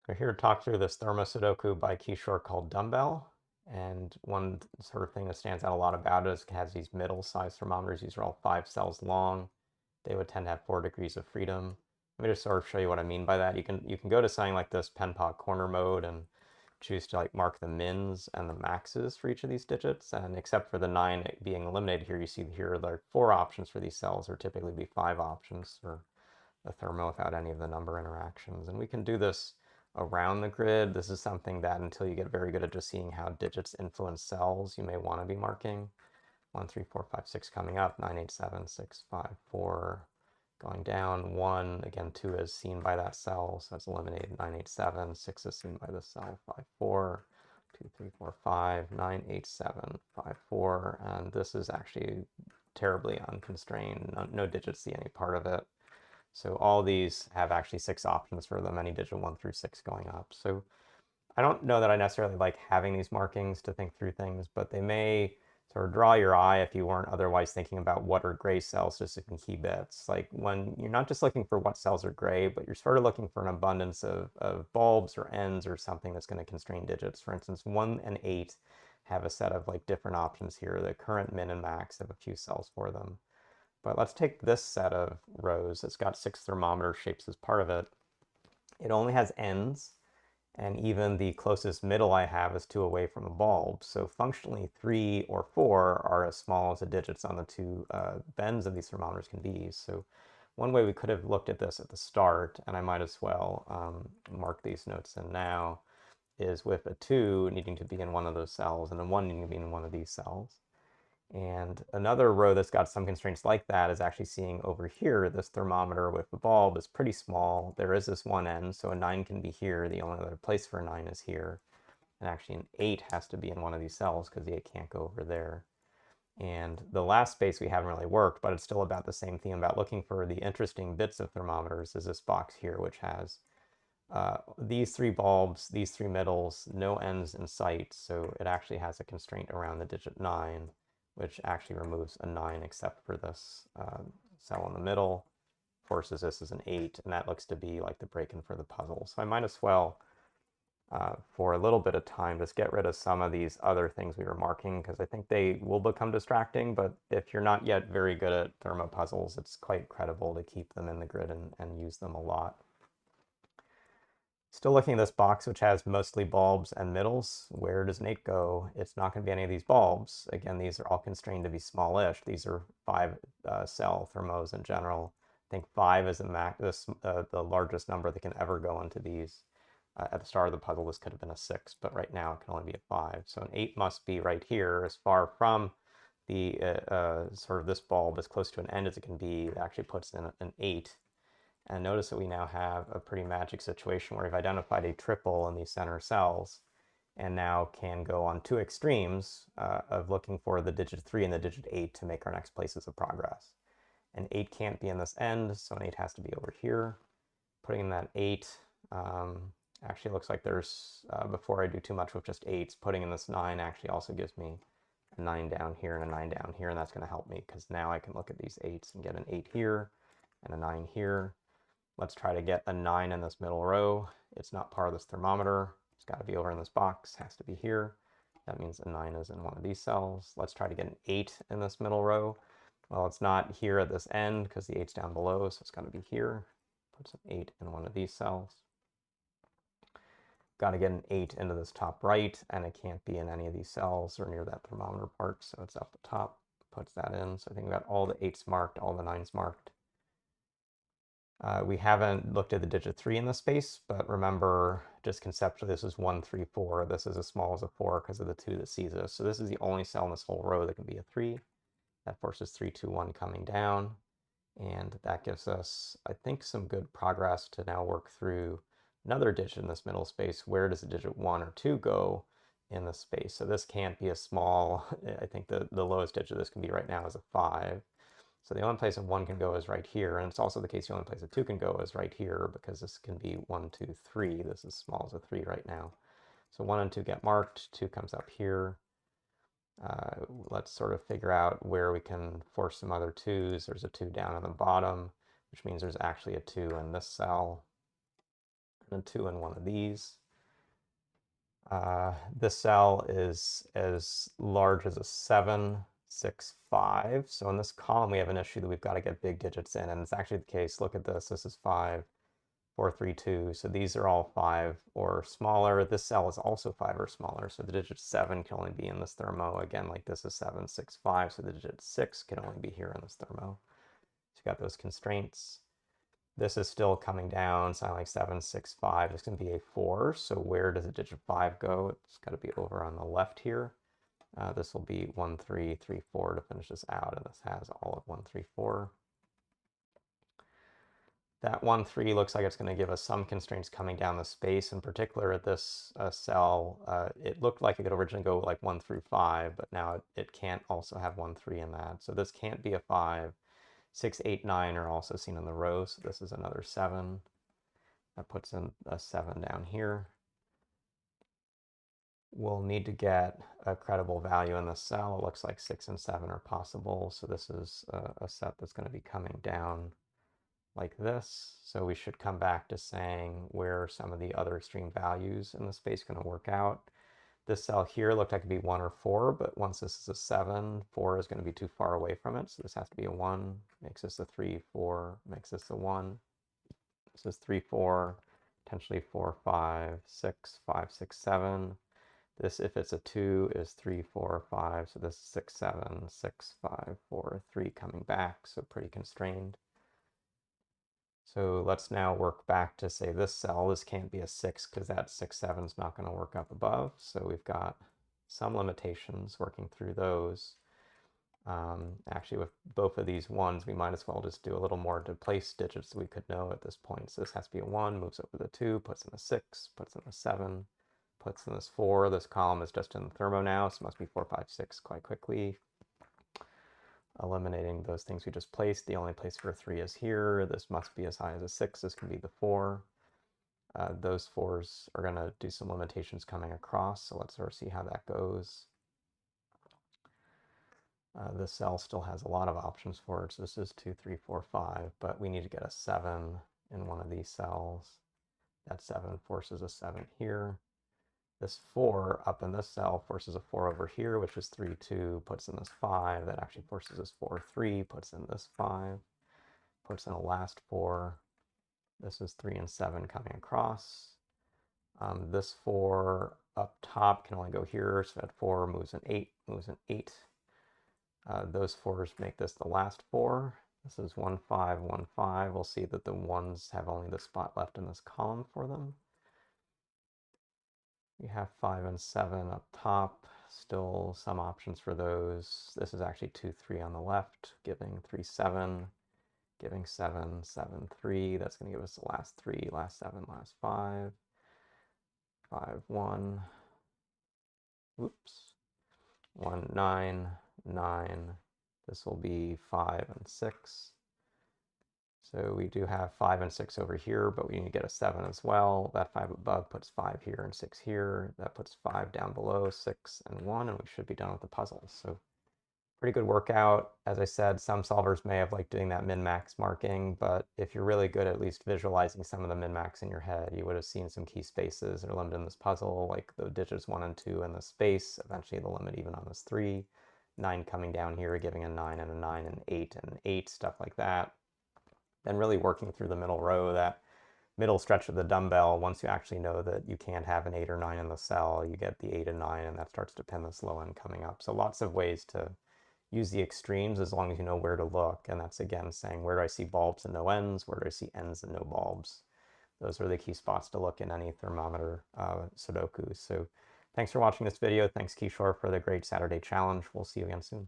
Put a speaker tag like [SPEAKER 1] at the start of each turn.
[SPEAKER 1] We're here to talk through this Thermo-Sudoku by Kishore called dumbbell. And one sort of thing that stands out a lot about it is it has these middle-sized thermometers. These are all 5 cells long. They would tend to have 4 degrees of freedom. Let me just sort of show you what I mean by that. You can go to something like this pen pot corner mode and choose to like mark the mins and the maxes for each of these digits. And except for the 9 being eliminated here, you see here there are 4 options for these cells. There typically be 5 options for a thermo without any of the number interactions. And we can do this around the grid. This is something that until you get very good at just seeing how digits influence cells, you may want to be marking. 1, 3, 4, 5, 6 coming up, 9, 8, 7, 6, 5, 4 going down, 1, again 2 is seen by that cell, so it's eliminated, 9, 8, 7, 6 is seen by the cell, 5, 4, 2, 3, 4, 5, 9, 8, 7, 5, 4, and this is actually terribly unconstrained, no digits see any part of it. So all these have actually 6 options for them, any digit 1 through 6 going up. So I don't know that I necessarily like having these markings to think through things, but they may sort of draw your eye if you weren't otherwise thinking about what are gray cells just in key bits. Like when you're not just looking for what cells are gray, but you're sort of looking for an abundance of bulbs or ends or something that's going to constrain digits. For instance, 1 and 8 have a set of like different options here. The current min and max have a few cells for them. But let's take this set of rows. It's got 6 thermometer shapes as part of it. It only has ends, and even the closest middle I have is 2 away from a bulb. So functionally 3 or 4 are as small as the digits on the 2 bends of these thermometers can be. So one way we could have looked at this at the start, and I might as well mark these notes in now, is with a 2 needing to be in one of those cells and a 1 needing to be in one of these cells. And another row that's got some constraints like that is actually seeing over here, this thermometer with the bulb is pretty small. There is this one end, so a 9 can be here. The only other place for a 9 is here. And actually an 8 has to be in one of these cells because the 8 can't go over there. And the last space we haven't really worked, but it's still about the same theme about looking for the interesting bits of thermometers is this box here, which has these 3 bulbs, these 3 middles, no ends in sight. So it actually has a constraint around the digit 9, which actually removes a 9 except for this cell in the middle, forces this as an 8, and that looks to be like the break-in for the puzzle. So I might as well, for a little bit of time, just get rid of some of these other things we were marking, because I think they will become distracting, but if you're not yet very good at Thermo-Puzzles, it's quite credible to keep them in the grid and use them a lot. Still looking at this box, which has mostly bulbs and middles. Where does an 8 go? It's not going to be any of these bulbs. Again, these are all constrained to be smallish. These are 5 cell thermos in general. I think 5 is the largest number that can ever go into these. At the start of the puzzle, this could have been a 6, but right now it can only be a 5. So an 8 must be right here, as far from the sort of this bulb as close to an end as it can be. It actually puts in an 8. And notice that we now have a pretty magic situation where we've identified a triple in these center cells and now can go on 2 extremes of looking for the digit 3 and the digit 8 to make our next places of progress. And 8 can't be in this end, so an 8 has to be over here. Putting in that 8, actually looks like there's, before I do too much with just 8s, putting in this 9 actually also gives me a 9 down here and a 9 down here, and that's going to help me because now I can look at these 8s and get an 8 here and a 9 here. Let's try to get a 9 in this middle row. It's not part of this thermometer. It's got to be over in this box. Has to be here. That means a 9 is in one of these cells. Let's try to get an 8 in this middle row. Well, it's not here at this end because the 8's down below, so it's got to be here. Put some 8 in one of these cells. Got to get an 8 into this top right, and it can't be in any of these cells or near that thermometer part, so it's up the top. Puts that in. So I think we got all the 8's marked, all the 9's marked. We haven't looked at the digit 3 in this space, but remember, just conceptually, this is 1, 3, 4. This is as small as a 4 because of the 2 that sees us. So this is the only cell in this whole row that can be a 3. That forces 3, 2, 1 coming down. And that gives us, I think, some good progress to now work through another digit in this middle space. Where does the digit 1 or 2 go in this space? So this can't be a small, I think the lowest digit this can be right now is a 5. So the only place a 1 can go is right here, and it's also the case the only place a 2 can go is right here, because this can be 1, 2, 3. This is small as a 3 right now. So 1 and 2 get marked, 2 comes up here. Let's sort of figure out where we can force some other 2's. There's a 2 down on the bottom, which means there's actually a 2 in this cell. and a 2 in one of these. This cell is as large as a 7, 6, 5. So in this column, we have an issue that we've got to get big digits in, and it's actually the case. Look at this. This is 5, 4, 3, 2. So these are all 5 or smaller. This cell is also 5 or smaller. So the digit 7 can only be in this thermo. Again, like this is 7, 6, 5. So the digit 6 can only be here in this thermo. So you got those constraints. This is still coming down, so like 7, 6, 5. It's going to be a 4. So where does the digit 5 go? It's got to be over on the left here. This will be 1, 3, 3, 4 to finish this out, and this has all of 1, 3, 4. That 1, 3 looks like it's going to give us some constraints coming down the space. In particular, at this cell, it looked like it could originally go like 1 through 5, but now it can't also have 1, 3 in that. So this can't be a 5. 6, 8, 9 are also seen in the row, so this is another 7. That puts in a 7 down here. We'll need to get a credible value in the cell. It looks like 6 and 7 are possible, so this is a set that's going to be coming down like this. So we should come back to saying where some of the other extreme values in the space going to work out. This cell here looked like it could be 1 or 4, but once this is a 7, 4 is going to be too far away from it, so this has to be a 1, makes this a 3, 4, makes this a 1. This is 3, 4, potentially 4, 5, 6, 5, 6, 7. This, if it's a 2, is 3, 4, 5, so this is 6, 7, 6, 5, 4, 3 coming back, so pretty constrained. So let's now work back to say this cell. This can't be a 6 because that 6, 7 is not going to work up above. So we've got some limitations working through those. Actually, with both of these 1s, we might as well just do a little more to place digits that we could know at this point. So this has to be a 1, moves over the 2, puts in a 6, puts in a 7, puts in this 4. This column is just in the thermo now, so it must be 4, 5, 6 quite quickly. Eliminating those things we just placed. The only place for a 3 is here. This must be as high as a 6. This can be the 4. Those 4s are going to do some limitations coming across, so let's sort of see how that goes. This cell still has a lot of options for it, so this is 2, 3, 4, 5, but we need to get a 7 in one of these cells. That 7 forces a 7 here. This 4 up in this cell forces a 4 over here, which is 3, 2, puts in this 5. That actually forces this 4, 3, puts in this 5, puts in a last 4. This is 3 and 7 coming across. This 4 up top can only go here, so that 4 moves an 8, moves an 8. Those 4s make this the last 4. This is 1, 5, 1, 5. We'll see that the 1s have only the spot left in this column for them. We have 5 and 7 up top, still some options for those. This is actually 2, 3 on the left, giving 3, 7, giving 7, 7, 3. That's going to give us the last 3, last 7, last 5, 5, 1, whoops, 1, 9, 9. This will be 5 and 6. So we do have 5 and 6 over here, but we need to get a 7 as well. That 5 above puts 5 here and 6 here. That puts 5 down below, 6 and 1, and we should be done with the puzzle. So pretty good workout. As I said, some solvers may have liked doing that min-max marking, but if you're really good at least visualizing some of the min-max in your head, you would have seen some key spaces that are limited in this puzzle, like the digits 1 and 2 in the space, eventually the limit even on this 3, 9 coming down here, giving a 9 and a 9 and 8 and 8, stuff like that. Then really working through the middle row, that middle stretch of the dumbbell, once you actually know that you can't have an 8 or 9 in the cell, you get the 8 and 9, and that starts to pin this low end coming up. So lots of ways to use the extremes as long as you know where to look. And that's, again, saying, where do I see bulbs and no ends? Where do I see ends and no bulbs? Those are the key spots to look in any thermometer Sudoku. So thanks for watching this video. Thanks, Kishore, for the great Saturday challenge. We'll see you again soon.